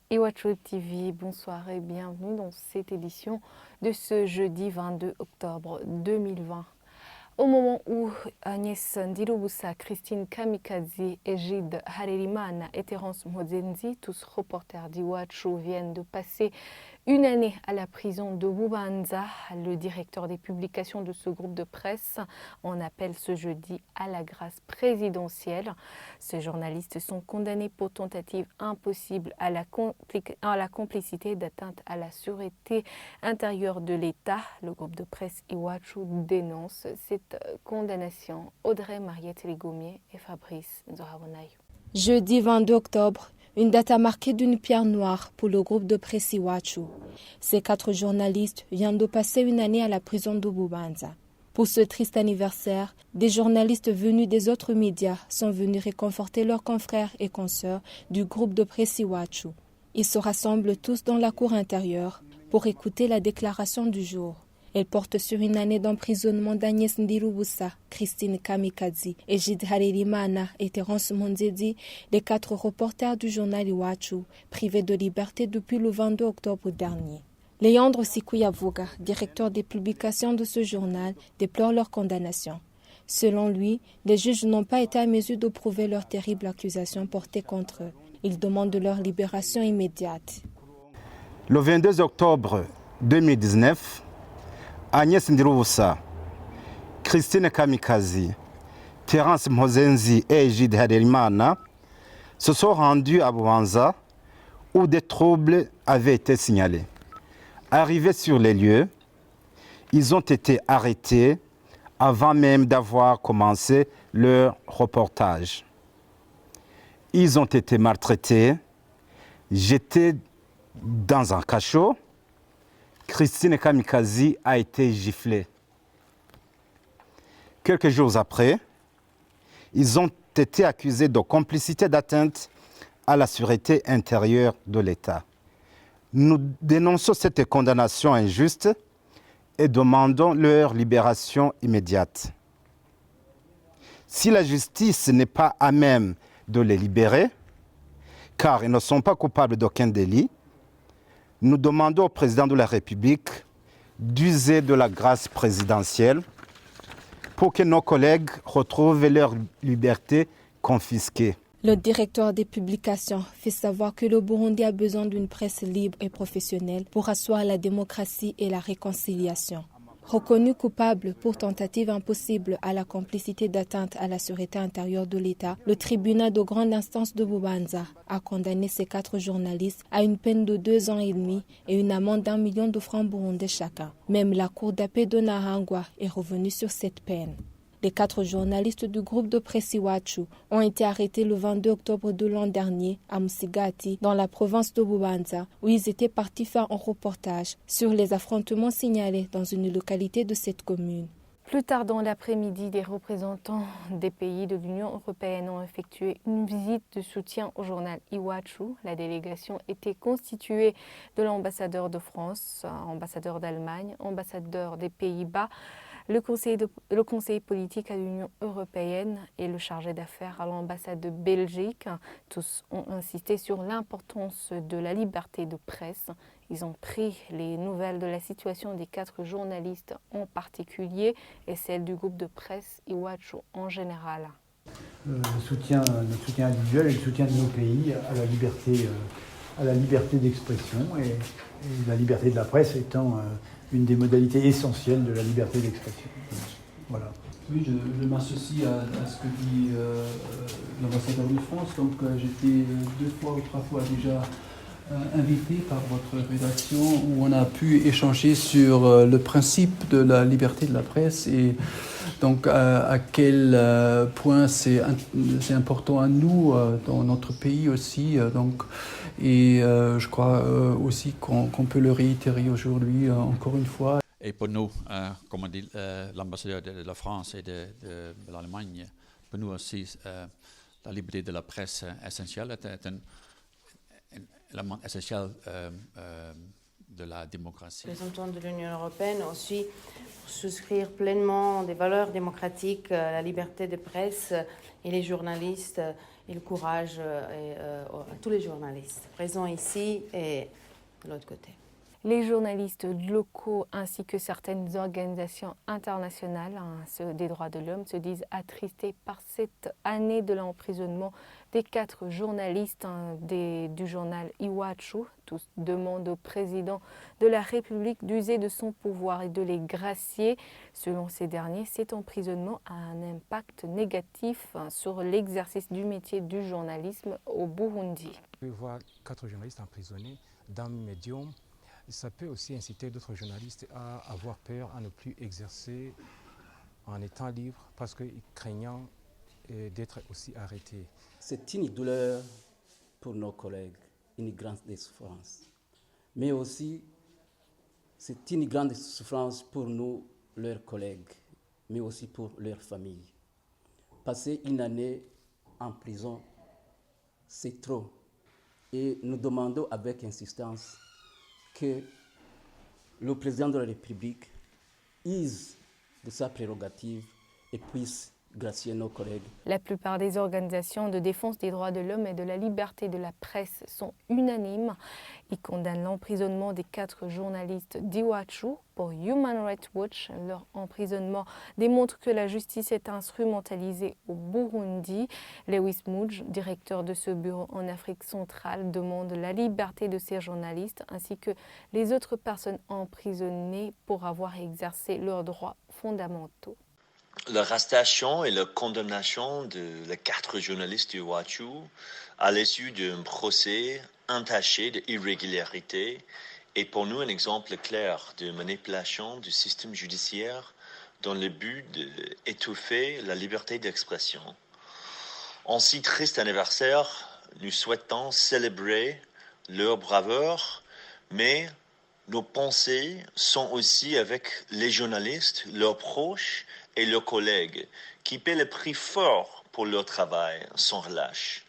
Iwachu TV, bonsoir et bienvenue dans cette édition de ce jeudi 22 octobre 2020. Au moment où Agnès Ndirubusa, Christine Kamikaze, Egide Harerimana et Terence Mozenzi, tous reporters d'Iwachu, viennent de passer une année à la prison de Bubanza, le directeur des publications de ce groupe de presse en appelle ce jeudi à la grâce présidentielle. Ces journalistes sont condamnés pour tentative impossible à la complicité d'atteinte à la sûreté intérieure de l'État. Le groupe de presse Iwachu dénonce cette condamnation. Audrey Mariette Legomier et Fabrice Zorabonaï. Jeudi 22 octobre, une date à marquer d'une pierre noire pour le groupe de presse Iwachu. Ces 4 journalistes viennent de passer une année à la prison de Bubanza. Pour ce triste anniversaire, des journalistes venus des autres médias sont venus réconforter leurs confrères et consoeurs du groupe de presse Iwachu. Ils se rassemblent tous dans la cour intérieure pour écouter la déclaration du jour. Elle porte sur une année d'emprisonnement d'Agnès Ndirubusa, Christine Kamikaze, Egide Harerimana et Terence Mozenzi, les 4 reporters du journal Iwachu, privés de liberté depuis le 22 octobre dernier. Leandro Sikuyavuga, directeur des publications de ce journal, déplore leur condamnation. Selon lui, les juges n'ont pas été à mesure de prouver leurs terribles accusations portées contre eux. Il demande leur libération immédiate. Le 22 octobre 2019, Agnès Ndirubusa, Christine Kamikaze, Terence Mozenzi et Egide Harerimana se sont rendus à Bubanza où des troubles avaient été signalés. Arrivés sur les lieux, ils ont été arrêtés avant même d'avoir commencé leur reportage. Ils ont été maltraités, jetés dans un cachot. Christine Kamikaze a été giflée. Quelques jours après, ils ont été accusés de complicité d'atteinte à la sûreté intérieure de l'État. Nous dénonçons cette condamnation injuste et demandons leur libération immédiate. Si la justice n'est pas à même de les libérer, car ils ne sont pas coupables d'aucun délit, nous demandons au président de la République d'user de la grâce présidentielle pour que nos collègues retrouvent leur liberté confisquée. Le directeur des publications fait savoir que le Burundi a besoin d'une presse libre et professionnelle pour asseoir la démocratie et la réconciliation. Reconnu coupable pour tentative impossible à la complicité d'atteinte à la sûreté intérieure de l'État, le tribunal de grande instance de Bubanza a condamné ces 4 journalistes à une peine de 2 ans et demi et une amende d'1 million de francs burundais chacun. Même la cour d'appel de Nahangwa est revenue sur cette peine. Les 4 journalistes du groupe de presse Iwachu ont été arrêtés le 22 octobre de l'an dernier à Musigati, dans la province de Bubanza, où ils étaient partis faire un reportage sur les affrontements signalés dans une localité de cette commune. Plus tard dans l'après-midi, des représentants des pays de l'Union européenne ont effectué une visite de soutien au journal Iwachu. La délégation était constituée de l'ambassadeur de France, ambassadeur d'Allemagne, ambassadeur des Pays-Bas, le conseiller politique à l'Union européenne et le chargé d'affaires à l'ambassade de Belgique. Tous ont insisté sur l'importance de la liberté de presse. Ils ont pris les nouvelles de la situation des 4 journalistes en particulier et celle du groupe de presse Iwachu en général. Notre soutien individuel et le soutien de nos pays à la liberté d'expression et la liberté de la presse étant une des modalités essentielles de la liberté d'expression. Voilà. Oui, je m'associe à ce que dit l'ambassadeur de France. Donc j'étais 2 fois ou 3 fois déjà invité par votre rédaction où on a pu échanger sur le principe de la liberté de la presse et donc à quel point c'est important à nous dans notre pays aussi. Je crois aussi qu'on peut le réitérer aujourd'hui encore une fois. Et pour nous, comme on dit l'ambassadeur de la France et de l'Allemagne, pour nous aussi, la liberté de la presse essentielle est un élément essentiel de la démocratie. Les représentants de l'Union européenne aussi pour souscrire pleinement des valeurs démocratiques, la liberté de presse et les journalistes et le courage à tous les journalistes présents ici et de l'autre côté. Les journalistes locaux ainsi que certaines organisations internationales des droits de l'homme se disent attristés par cette année de l'emprisonnement des 4 journalistes du journal Iwachu. Tous demandent au président de la République d'user de son pouvoir et de les gracier. Selon ces derniers, cet emprisonnement a un impact négatif sur l'exercice du métier du journalisme au Burundi. On peut voir 4 journalistes emprisonnés dans le médium. Ça peut aussi inciter d'autres journalistes à avoir peur, à ne plus exercer en étant libre parce qu'ils craignant d'être aussi arrêtés. C'est une douleur pour nos collègues, une grande souffrance. Mais aussi, c'est une grande souffrance pour nous, leurs collègues, mais aussi pour leurs familles. Passer une année en prison, c'est trop. Et nous demandons avec insistance que le président de la République use de sa prérogative et puisse gracier nos collègues. La plupart des organisations de défense des droits de l'homme et de la liberté de la presse sont unanimes. Ils condamnent l'emprisonnement des 4 journalistes d'Iwachu. Pour Human Rights Watch, leur emprisonnement démontre que la justice est instrumentalisée au Burundi. Lewis Mudge, directeur de ce bureau en Afrique centrale, demande la liberté de ces journalistes ainsi que les autres personnes emprisonnées pour avoir exercé leurs droits fondamentaux. L'arrestation et la condamnation de les 4 journalistes du Iwachu à l'issue d'un procès entaché d'irrégularité est pour nous un exemple clair de manipulation du système judiciaire dans le but d'étouffer la liberté d'expression. En si triste anniversaire, nous souhaitons célébrer leur bravoure, mais nos pensées sont aussi avec les journalistes, leurs proches et leurs collègues qui paient le prix fort pour leur travail sans relâche.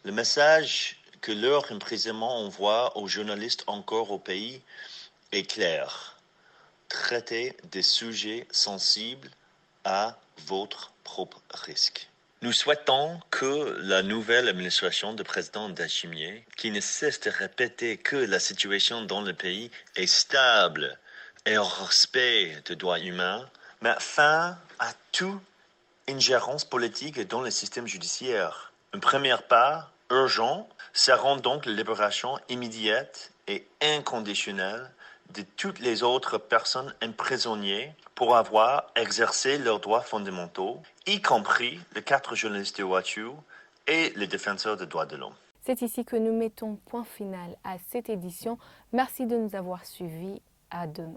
Le message que leur emprisonnement envoie aux journalistes encore au pays est clair. Traitez des sujets sensibles à votre propre risque. Nous souhaitons que la nouvelle administration du président Ndayishimiye, qui ne cesse de répéter que la situation dans le pays est stable et au respect des droits humains, mette fin à toute ingérence politique dans le système judiciaire. Un premier pas urgent sera donc la libération immédiate et inconditionnelle de toutes les autres personnes emprisonnées pour avoir exercé leurs droits fondamentaux, y compris les 4 journalistes de Iwachu et les défenseurs des droits de l'homme. C'est ici que nous mettons point final à cette édition. Merci de nous avoir suivis. À demain.